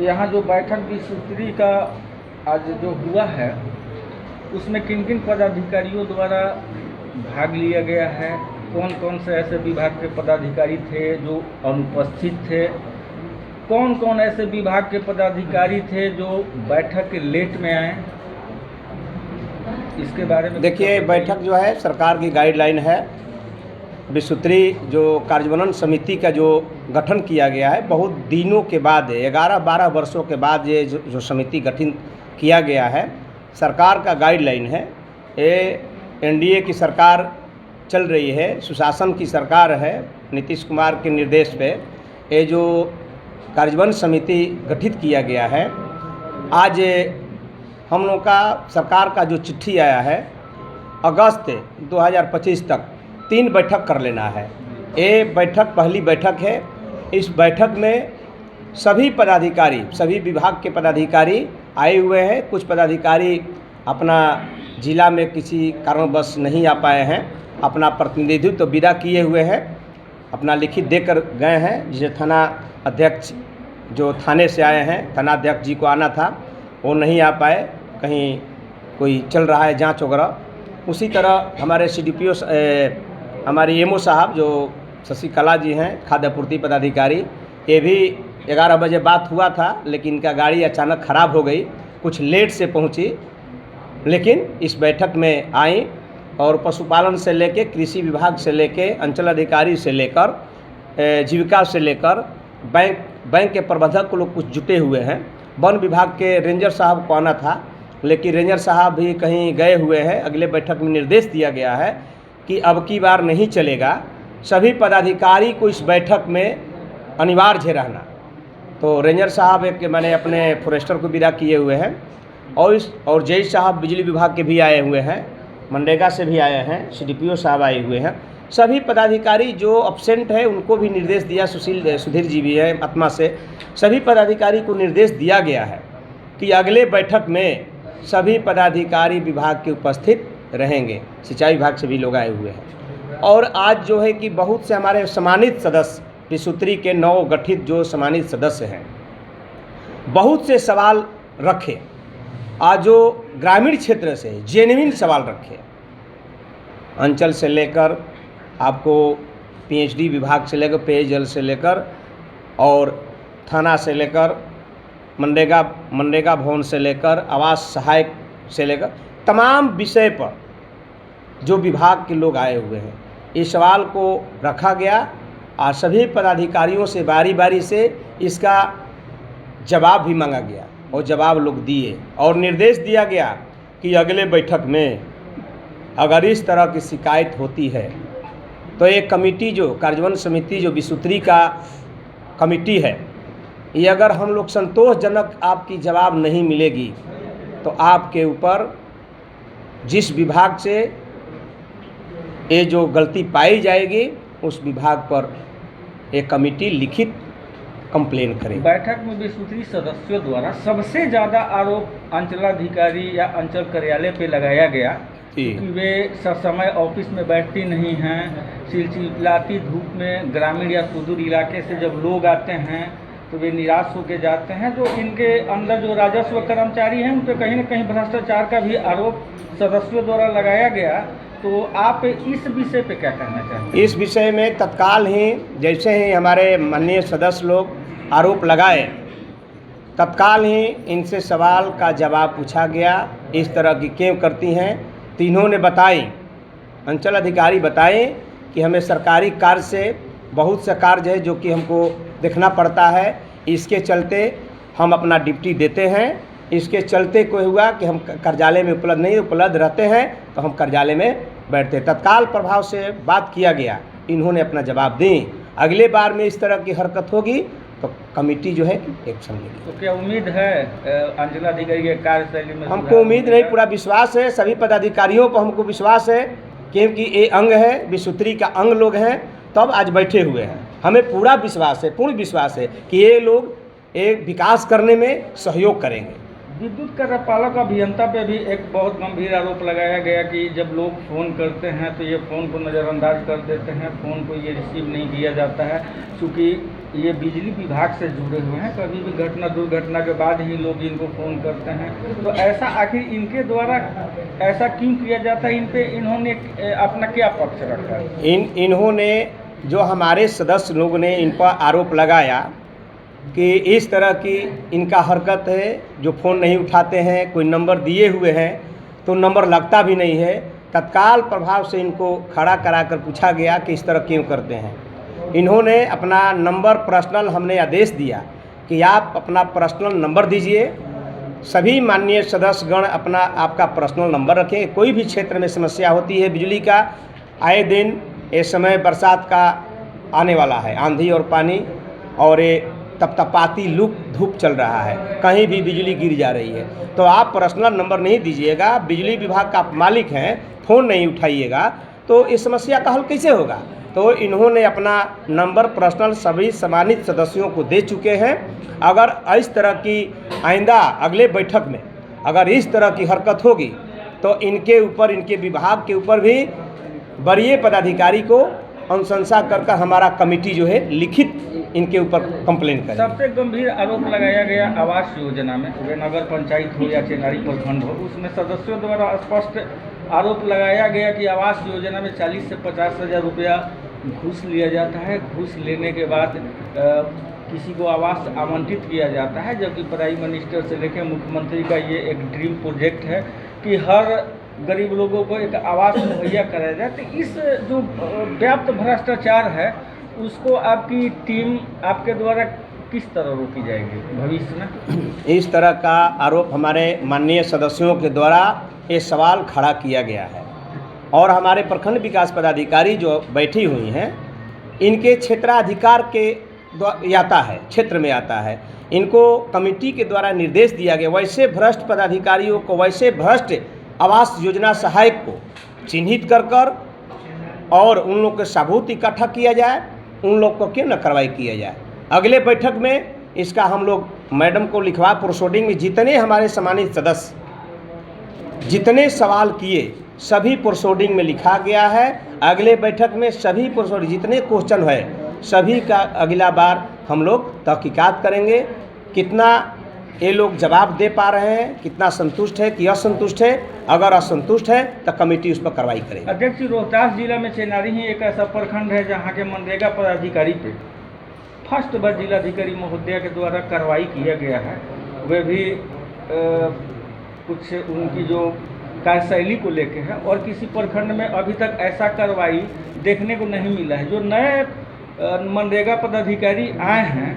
यहाँ जो बैठक विसूत्री का आज जो हुआ है उसमें किन किन पदाधिकारियों द्वारा भाग लिया गया है, कौन कौन से ऐसे विभाग के पदाधिकारी थे जो अनुपस्थित थे, कौन कौन ऐसे विभाग के पदाधिकारी थे जो बैठक के लेट में आए, इसके बारे में देखिए, बैठक जो है सरकार की गाइडलाइन है। विसूत्री जो कार्यान्वयन समिति का जो गठन किया गया है, बहुत दिनों के बाद 11-12 वर्षों के बाद ये जो समिति गठन किया गया है, सरकार का गाइडलाइन है। ये एनडीए की सरकार चल रही है, सुशासन की सरकार है। नीतीश कुमार के निर्देश पे ये जो कार्यान्वयन समिति गठित किया गया है, आज हम लोग का सरकार का जो चिट्ठी आया है, अगस्त 2025 तक 3 बैठक कर लेना है। ये बैठक पहली बैठक है। इस बैठक में सभी पदाधिकारी, सभी विभाग के पदाधिकारी आए हुए हैं। कुछ पदाधिकारी अपना जिला में किसी कारणवश नहीं आ पाए हैं, अपना प्रतिनिधित्व तो विदा किए हुए हैं, अपना लिखित देकर गए हैं। जिसे थाना अध्यक्ष जो थाने से आए हैं, थाना अध्यक्ष जी को आना था, वो नहीं आ पाए, कहीं कोई चल रहा है जांच वगैरह। उसी तरह हमारे सीडीपीओ हमारे एमओ साहब जो शशिकला जी हैं, खाद्य आपूर्ति पदाधिकारी, ये भी 11 बजे बात हुआ था, लेकिन इनका गाड़ी अचानक ख़राब हो गई, कुछ लेट से पहुंची, लेकिन इस बैठक में आई। और पशुपालन से लेके कृषि विभाग से लेके अंचल अधिकारी से लेकर जीविका से लेकर बैंक के प्रबंधक को लोग कुछ जुटे हुए हैं। वन विभाग के रेंजर साहब को आना था, लेकिन रेंजर साहब भी कहीं गए हुए हैं। अगले बैठक में निर्देश दिया गया है कि अब की बार नहीं चलेगा, सभी पदाधिकारी को इस बैठक में अनिवार्य रहना। तो रेंजर साहब एक मैंने अपने फॉरेस्टर को विदा किए हुए हैं, और जय साहब बिजली विभाग के भी आए हुए हैं, मनरेगा से भी आए हैं, सीडीपीओ साहब आए हुए हैं। सभी पदाधिकारी जो अब्सेंट है उनको भी निर्देश दिया, सुधीर जी भी है आत्मा से, सभी पदाधिकारी को निर्देश दिया गया है कि अगले बैठक में सभी पदाधिकारी विभाग के उपस्थित रहेंगे। सिंचाई विभाग से भी लोग आए हुए हैं। और आज जो है कि बहुत से हमारे सम्मानित सदस्य, विसूत्री के नव गठित जो सम्मानित सदस्य हैं, बहुत से सवाल रखे। आज जो ग्रामीण क्षेत्र से जेन्युइन सवाल रखे, अंचल से लेकर आपको पीएचडी विभाग से लेकर, पेयजल से लेकर, और थाना से लेकर, मनरेगा भवन से लेकर, आवास सहायक से लेकर, तमाम विषय पर जो विभाग के लोग आए हुए हैं, इस सवाल को रखा गया और सभी पदाधिकारियों से बारी बारी से इसका जवाब भी मांगा गया और जवाब लोग दिए। और निर्देश दिया गया कि अगले बैठक में अगर इस तरह की शिकायत होती है तो एक कमेटी, जो कार्यान्वयन समिति जो विसूत्री का कमेटी है, ये अगर हम लोग संतोषजनक आपकी जवाब नहीं मिलेगी तो आपके ऊपर जिस विभाग से ये जो गलती पाई जाएगी उस विभाग पर एक कमेटी लिखित कंप्लेन करेगी। बैठक में विसूत्री सदस्यों द्वारा सबसे ज़्यादा आरोप अंचलाधिकारी या अंचल कार्यालय पे लगाया गया कि वे समय ऑफिस में बैठती नहीं हैं, चिलचिलाती धूप में ग्रामीण या सुदूर इलाके से जब लोग आते हैं तो वे निराश होकर जाते हैं। जो इनके अंदर जो राजस्व कर्मचारी हैं उन पर कहीं न कहीं भ्रष्टाचार का भी आरोप सदस्यों द्वारा लगाया गया। तो आप इस विषय पे क्या कहना चाहते हैं? इस विषय में तत्काल ही जैसे ही हमारे माननीय सदस्य लोग आरोप लगाए, तत्काल ही इनसे सवाल का जवाब पूछा गया, इस तरह की क्यों करती हैं। तीनों ने बताई, अंचल अधिकारी बताए कि हमें सरकारी कार्य से बहुत से कार्य है जो कि हमको देखना पड़ता है, इसके चलते हम अपना ड्यूटी देते हैं। इसके चलते कोई हुआ कि हम कार्यालय में उपलब्ध रहते हैं तो हम कार्यालय में बैठते। तत्काल प्रभाव से बात किया गया, इन्होंने अपना जवाब दी। अगले बार में इस तरह की हरकत होगी तो कमेटी जो है एक्शन लेगी। तो क्या उम्मीद है अंचलाधिकारी के कार्यशैली में? हमको उम्मीद नहीं, पूरा विश्वास है, सभी पदाधिकारियों पर हमको विश्वास है, क्योंकि ये अंग है, विसूत्री का अंग लोग हैं, तब आज बैठे हुए हैं। हमें पूरा विश्वास है, पूर्ण विश्वास है कि ये लोग एक विकास करने में सहयोग करेंगे। विद्युत कार्यपालक अभियंता पे भी एक बहुत गंभीर आरोप लगाया गया कि जब लोग फ़ोन करते हैं तो ये फ़ोन को नज़रअंदाज कर देते हैं, फ़ोन को ये रिसीव नहीं किया जाता है। चूँकि ये बिजली विभाग से जुड़े हुए हैं, कभी भी घटना दुर्घटना के बाद ही लोग इनको फ़ोन करते हैं, तो ऐसा आखिर इनके द्वारा ऐसा क्यों किया जाता है? इन पे इन्होंने अपना क्या पक्ष रखा है? इन्होंने जो हमारे सदस्य लोग ने इन पर आरोप लगाया कि इस तरह की इनका हरकत है, जो फ़ोन नहीं उठाते हैं, कोई नंबर दिए हुए हैं तो नंबर लगता भी नहीं है। तत्काल प्रभाव से इनको खड़ा कराकर पूछा गया कि इस तरह क्यों करते हैं। इन्होंने अपना नंबर पर्सनल, हमने आदेश दिया कि आप अपना पर्सनल नंबर दीजिए। सभी माननीय सदस्यगण अपना आपका पर्सनल नंबर रखें। कोई भी क्षेत्र में समस्या होती है बिजली का, आए दिन इस समय बरसात का आने वाला है, आंधी और पानी और ये तपतपाती लू धूप चल रहा है, कहीं भी बिजली गिर जा रही है, तो आप पर्सनल नंबर नहीं दीजिएगा, बिजली विभाग का आप मालिक हैं, फ़ोन नहीं उठाइएगा, तो इस समस्या का हल कैसे होगा। तो इन्होंने अपना नंबर पर्सनल सभी सम्मानित सदस्यों को दे चुके हैं। अगर इस तरह की आइंदा अगले बैठक में अगर इस तरह की हरकत होगी तो इनके ऊपर, इनके विभाग के ऊपर भी वरीय पदाधिकारी को अनुशंसा कर हमारा कमेटी जो है लिखित इनके ऊपर कंप्लेन करें। सबसे गंभीर आरोप लगाया गया आवास योजना में, वे नगर पंचायत हो या चेनारी प्रखंड हो, उसमें सदस्यों द्वारा स्पष्ट आरोप लगाया गया कि आवास योजना में 40 से 50 हज़ार रुपया घूस लिया जाता है। घूस लेने के बाद किसी को आवास आवंटित किया जाता है, जबकि प्राइम मिनिस्टर से लेकर मुख्यमंत्री का ये एक ड्रीम प्रोजेक्ट है कि हर गरीब लोगों को एक आवास मुहैया कराया जाए। तो इस जो व्याप्त भ्रष्टाचार है उसको आपकी टीम आपके द्वारा किस तरह रोकी जाएगी भविष्य में? इस तरह का आरोप हमारे माननीय सदस्यों के द्वारा ये सवाल खड़ा किया गया है और हमारे प्रखंड विकास पदाधिकारी जो बैठी हुई हैं, इनके क्षेत्राधिकार के आता है, क्षेत्र में आता है, इनको कमेटी के द्वारा निर्देश दिया गया वैसे भ्रष्ट पदाधिकारियों को, वैसे भ्रष्ट आवास योजना सहायक को चिन्हित कर और उन लोग के सबूत इकट्ठा किया जाए, उन लोग को क्यों न कार्रवाई किया जाए। अगले बैठक में इसका हम लोग मैडम को लिखवा प्रोसीडिंग में जितने हमारे सम्मानित सदस्य जितने सवाल किए सभी प्रोसीडिंग में लिखा गया है। अगले बैठक में सभी प्रोसीडिंग जितने क्वेश्चन है सभी का अगला बार हम लोग तहकीकात करेंगे, कितना ये लोग जवाब दे पा रहे हैं, कितना संतुष्ट है कि असंतुष्ट है। अगर असंतुष्ट है तो कमेटी उस पर कार्रवाई करेगी। अध्यक्ष, रोहतास जिला में चेनारी ही एक ऐसा प्रखंड है जहाँ के मनरेगा पदाधिकारी पे फर्स्ट बार जिलाधिकारी महोदया के द्वारा कार्रवाई किया गया है। वे भी कुछ उनकी जो कार्यशैली को लेके है और किसी प्रखंड में अभी तक ऐसा कार्रवाई देखने को नहीं मिला है। जो नए मनरेगा पदाधिकारी आए हैं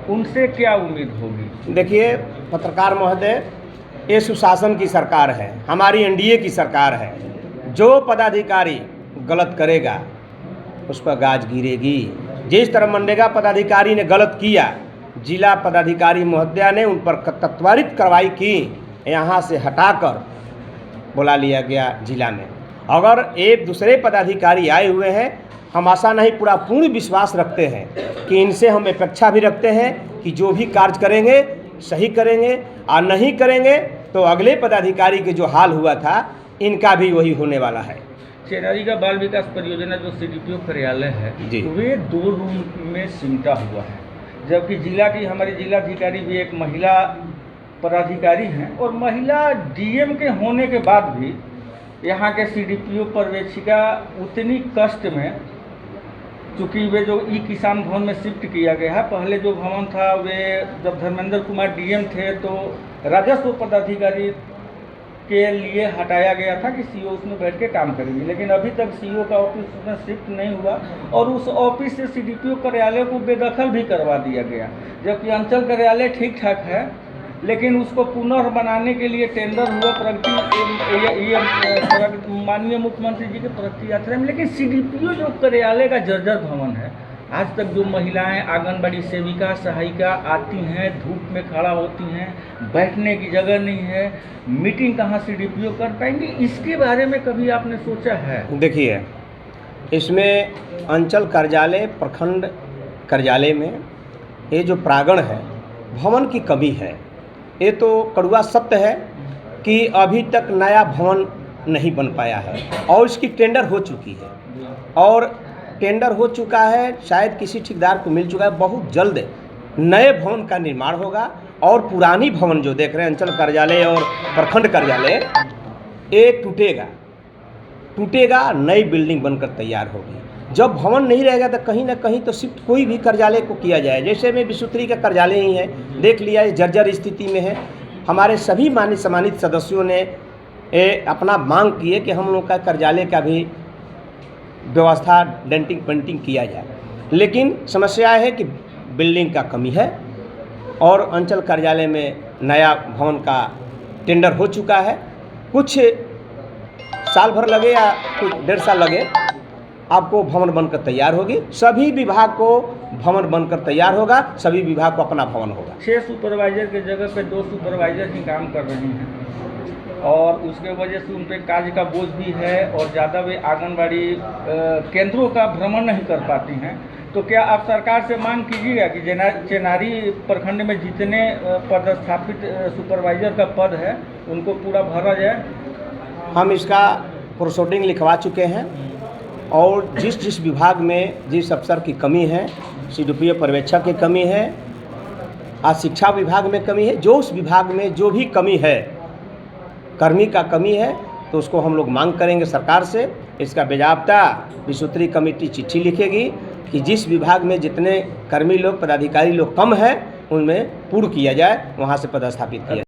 उनसे क्या उम्मीद होगी? देखिए पत्रकार महोदय, ये सुशासन की सरकार है, हमारी एनडीए की सरकार है। जो पदाधिकारी गलत करेगा उस पर गाज गिरेगी। जिस तरह मनरेगा पदाधिकारी ने गलत किया, जिला पदाधिकारी महोदया ने उन पर त्वरित कार्रवाई की, यहाँ से हटाकर बुला लिया गया जिला में। अगर एक दूसरे पदाधिकारी आए हुए हैं, हम आशा नहीं पूर्ण विश्वास रखते हैं कि इनसे हम अपेक्षा भी रखते हैं कि जो भी कार्य करेंगे सही करेंगे, और नहीं करेंगे तो अगले पदाधिकारी के जो हाल हुआ था इनका भी वही होने वाला है। चेनारी का बाल विकास परियोजना जो सीडीपीओ कार्यालय है वे 2 रूम में सिमटा हुआ है, जबकि जिला की हमारी जिलाधिकारी भी एक महिला पदाधिकारी हैं और महिला डीएम के होने के बाद भी यहाँ के सीडीपीओ पर्यवेक्षिका उतनी कष्ट में, चूँकि वे जो ई किसान भवन में शिफ्ट किया गया है, पहले जो भवन था वे जब धर्मेंद्र कुमार डीएम थे तो राजस्व पदाधिकारी के लिए हटाया गया था कि सीओ उसमें बैठ के काम करेंगे, लेकिन अभी तक सीओ का ऑफिस उसमें शिफ्ट नहीं हुआ और उस ऑफिस से सीडीपीओ कार्यालय को बेदखल भी करवा दिया गया। जबकि अंचल कार्यालय ठीक ठाक है, लेकिन उसको पुनः बनाने के लिए टेंडर हुआ प्रगति माननीय मुख्यमंत्री जी के प्रगति यात्रा में, लेकिन सीडीपीओ जो कार्यालय का जर्जर भवन है, आज तक जो महिलाएं आंगनबाड़ी सेविका सहायिका आती हैं, धूप में खड़ा होती हैं, बैठने की जगह नहीं है, मीटिंग कहाँ सीडीपीओ कर पाएंगे, इसके बारे में कभी आपने सोचा है? देखिए, इसमें अंचल कार्यालय प्रखंड कार्यालय में ये जो प्रांगण है भवन की कमी है। ये तो कड़वा सत्य है कि अभी तक नया भवन नहीं बन पाया है और इसकी टेंडर हो चुकी है और टेंडर हो चुका है, शायद किसी ठेकेदार को मिल चुका है। बहुत जल्द नए भवन का निर्माण होगा और पुरानी भवन जो देख रहे हैं अंचल कार्यालय और प्रखंड कार्यालय, ये टूटेगा, नई बिल्डिंग बनकर तैयार होगी। जब भवन नहीं रहेगा तो कहीं ना कहीं तो शिफ्ट कोई भी कार्यालय को किया जाए। जैसे में विश्वोत्तरी का कार्यालय ही है, देख लिया, ये जर्जर स्थिति में है। हमारे सभी मान्य सम्मानित सदस्यों ने अपना मांग की है कि हम लोग का कार्यालय का भी व्यवस्था डेंटिंग पेंटिंग किया जाए, लेकिन समस्या है कि बिल्डिंग का कमी है और अंचल कार्यालय में नया भवन का टेंडर हो चुका है। कुछ साल भर लगे या कुछ 1.5 साल लगे, आपको भवन बनकर तैयार होगी। सभी विभाग को भवन बनकर तैयार होगा, सभी विभाग को अपना भवन होगा। 6 सुपरवाइजर के जगह पे 2 सुपरवाइजर ही काम कर रहे हैं और उसके वजह से उन पर कार्य का बोझ भी है और ज़्यादा वे आंगनबाड़ी केंद्रों का भ्रमण नहीं कर पाती हैं। तो क्या आप सरकार से मांग कीजिएगा कि चेनारी प्रखंड में जितने पदस्थापित सुपरवाइजर का पद है उनको पूरा भरा जाए? हम इसका प्रोसीडिंग लिखवा चुके हैं और जिस विभाग में जिस अफसर की कमी है, CDPO पर्यवेक्षक की कमी है, आज शिक्षा विभाग में कमी है, जो उस विभाग में जो भी कमी है, कर्मी का कमी है, तो उसको हम लोग मांग करेंगे सरकार से। इसका बेजाब्ता विश्वोत्तरी कमेटी चिट्ठी लिखेगी कि जिस विभाग में जितने कर्मी लोग, पदाधिकारी लोग कम है, उनमें पूर्ण किया जाए, वहाँ से पदस्थापित किया जाए।